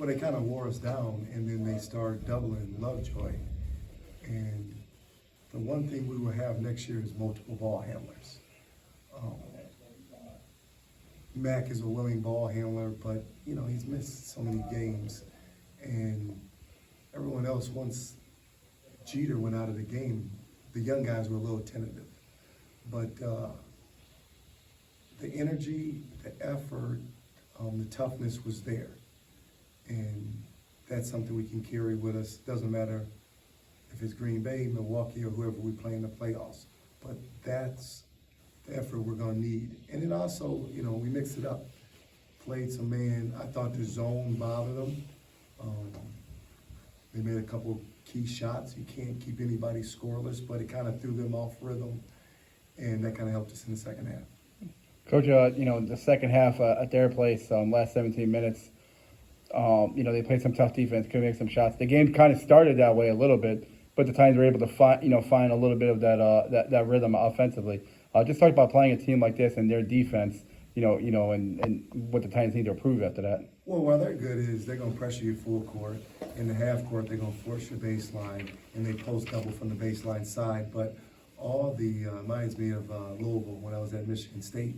Well, they kind of wore us down, and then they started doubling Lovejoy. And the one thing we will have next year is multiple ball handlers. Mac is a willing ball handler, but, you know, he's missed so many games. And everyone else, once Jeter went out of the game, the young guys were a little tentative. But the energy, the effort, the toughness was there. And that's something we can carry with us. Doesn't matter if it's Green Bay, Milwaukee, or whoever we play in the playoffs. But that's the effort we're going to need. And then also, you know, we mixed it up. Played some man. I thought the zone bothered them. They made a couple key shots. You can't keep anybody scoreless, but it kind of threw them off rhythm, and that kind of helped us in the second half. Coach, you know, the second half at their place, last 17 minutes, you know, they played some tough defense, could make some shots. The game kind of started that way a little bit, but the Titans were able to find a little bit of that rhythm offensively. Just talk about playing a team like this and their defense, and what the Titans need to improve after that. Well, while they're good is they're going to pressure you full court. In the half court, they're going to force your baseline, and they post double from the baseline side. But all the reminds me of Louisville when I was at Michigan State.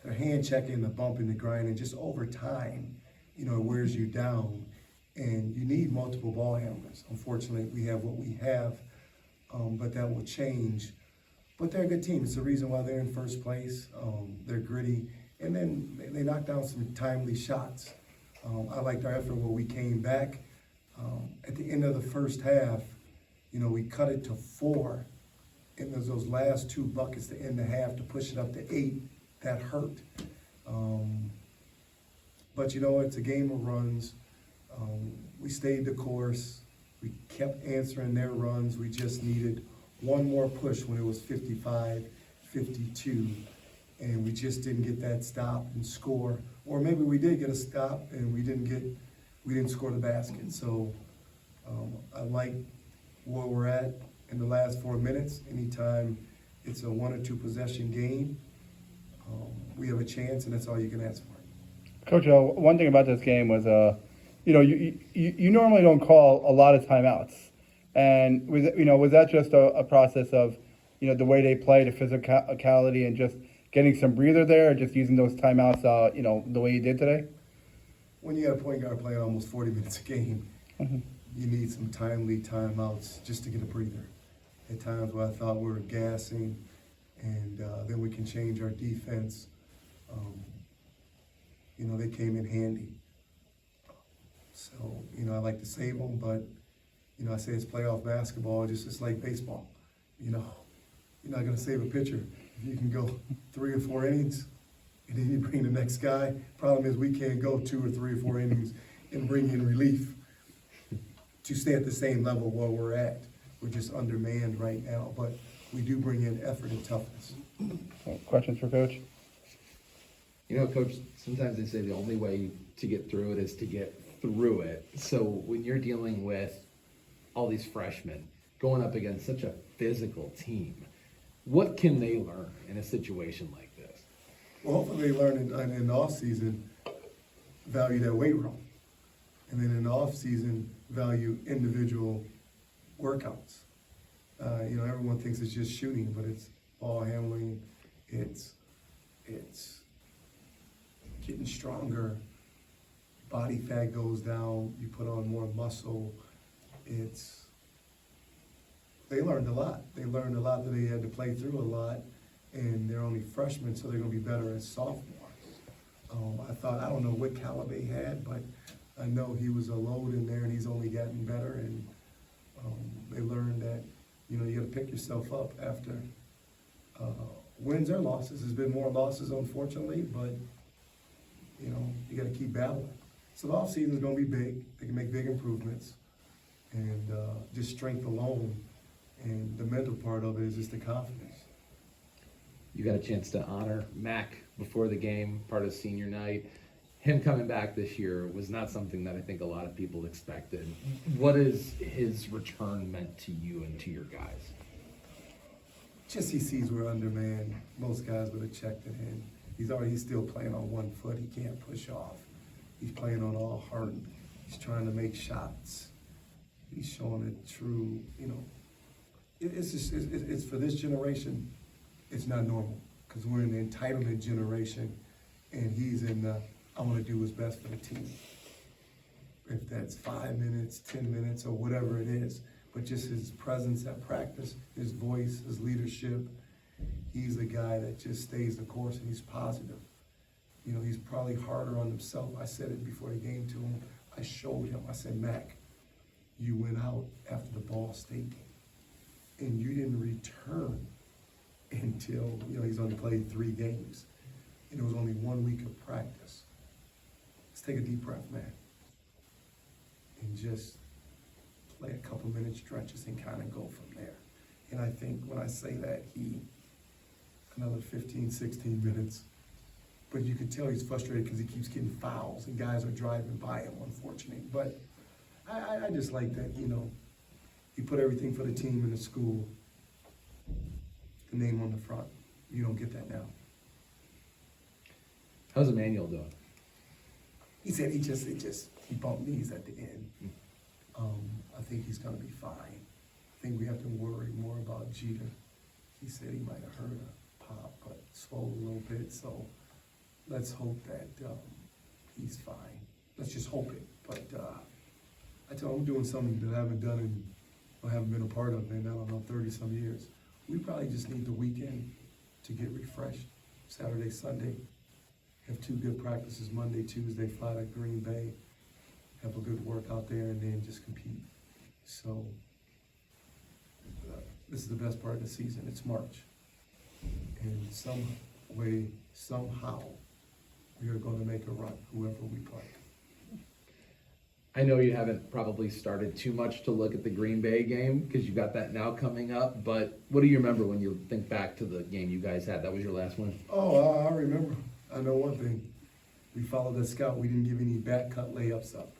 They're hand checking, the bumping, the grinding, just over time, you know, it wears you down. And you need multiple ball handlers. Unfortunately, we have what we have, but that will change. But they're a good team. It's the reason why they're in first place. They're gritty. And then they knocked down some timely shots. I liked our effort where we came back. At the end of the first half, you know, we cut it to 4. And there's those last 2 buckets to end the half to push it up to 8. That hurt. But, you know, it's a game of runs. We stayed the course. We kept answering their runs. We just needed one more push when it was 55-52, and we just didn't get that stop and score. Or maybe we did get a stop and we didn't score the basket. So I like where we're at in the last 4 minutes. Anytime it's a 1 or 2 possession game, we have a chance, and that's all you can ask for. Coach, one thing about this game was, you normally don't call a lot of timeouts. And was that just a process of, the way they play, the physicality, and just getting some breather there, or just using those timeouts, the way you did today? When you got a point guard playing almost 40 minutes a game, you need some timely timeouts just to get a breather. At times where I thought we were gassing, and then we can change our defense. They came in handy. So, I like to save them, but, I say it's playoff basketball, it's like baseball. You're not going to save a pitcher if you can go 3 or 4 innings and then you bring the next guy. Problem is we can't go 2 or 3 or 4 innings and bring in relief to stay at the same level where we're at. We're just undermanned right now, but we do bring in effort and toughness. Questions for Coach? Coach, sometimes they say the only way to get through it is to get through it. So when you're dealing with all these freshmen going up against such a physical team, what can they learn in a situation like this? Well, hopefully they learn in the off-season, value their weight room. And then in the off-season, value individual workouts. Everyone thinks it's just shooting, but it's ball handling, it's getting stronger, body fat goes down, you put on more muscle. They learned a lot. They learned a lot that they had to play through a lot, and they're only freshmen, so they're going to be better as sophomores. I don't know what caliber he had, but I know he was a load in there, and he's only gotten better, and they learned that, you got to pick yourself up after wins or losses. There's been more losses, unfortunately, but, you got to keep battling. So the offseason is going to be big. They can make big improvements, and just strength alone. And the mental part of it is just the confidence. You got a chance to honor Mac before the game, part of senior night. Him coming back this year was not something that I think a lot of people expected. What has his return meant to you and to your guys? Just he sees we're undermanned. Most guys would have checked it in. He's still playing on one foot. He can't push off. He's playing on all heart. He's trying to make shots. He's showing a true, it's just, it's for this generation, it's not normal. Because we're in the entitlement generation, and he's in the, I want to do what's best for the team. If that's 5 minutes, 10 minutes, or whatever it is. But just his presence at practice, his voice, his leadership, he's a guy that just stays the course, and he's positive. He's probably harder on himself. I said it before the game to him. I showed him, I said, Mac, you went out after the Ball State game, and you didn't return until, he's only played 3 games. And it was only 1 week of practice. Let's take a deep breath, man. And just play a couple minute stretches and kind of go from there. And I think when I say that, another 15, 16 minutes. But you can tell he's frustrated because he keeps getting fouls and guys are driving by him, unfortunately. But I just like that, he put everything for the team and the school, the name on the front. You don't get that now. How's Emmanuel doing? He said he bumped knees at the end. I think he's gonna be fine. I think we have to worry more about Jeter. He said he might have heard a pop, but swallowed a little bit, so let's hope that he's fine. Let's just hope it. But I tell him I'm doing something that I haven't done or haven't been a part of in, 30-some years. We probably just need the weekend to get refreshed. Saturday, Sunday, have 2 good practices, Monday, Tuesday, fly to Green Bay, have a good workout there, and then just compete. So this is the best part of the season. It's March. And some way, somehow, we are going to make a run, whoever we play. I know you haven't probably started too much to look at the Green Bay game because you've got that now coming up, but what do you remember when you think back to the game you guys had? That was your last one? Oh, I remember. I know one thing. We followed the scout. We didn't give any back cut layups up.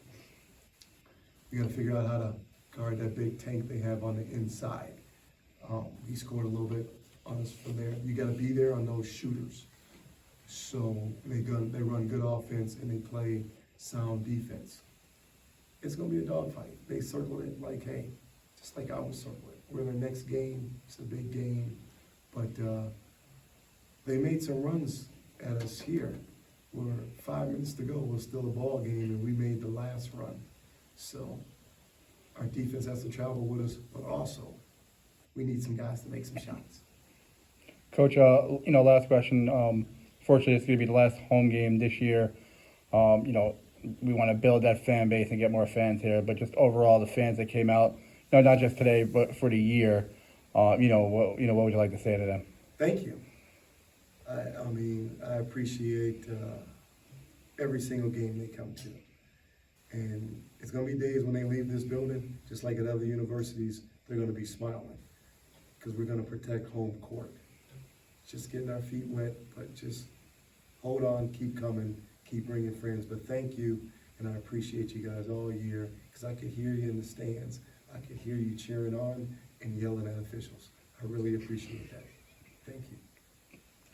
We got to figure out how to guard that big tank they have on the inside. He scored a little bit on us from there. You got to be there on those shooters. So they run good offense and they play sound defense. It's going to be a dogfight. They circled it like, hey, just like I was circled it. We're in the next game. It's a big game. But they made some runs at us here. Where 5 minutes to go was still a ball game, and we made the last run. So our defense has to travel with us, but also we need some guys to make some shots. Coach, last question. Fortunately, it's going to be the last home game this year. We want to build that fan base and get more fans here, but just overall, the fans that came out, not just today, but for the year, what would you like to say to them? Thank you. I appreciate every single game they come to. And it's going to be days when they leave this building, just like at other universities, they're going to be smiling because we're going to protect home court. Just getting our feet wet, but just hold on, keep coming, keep bringing friends. But thank you, and I appreciate you guys all year because I could hear you in the stands. I could hear you cheering on and yelling at officials. I really appreciate that. Thank you.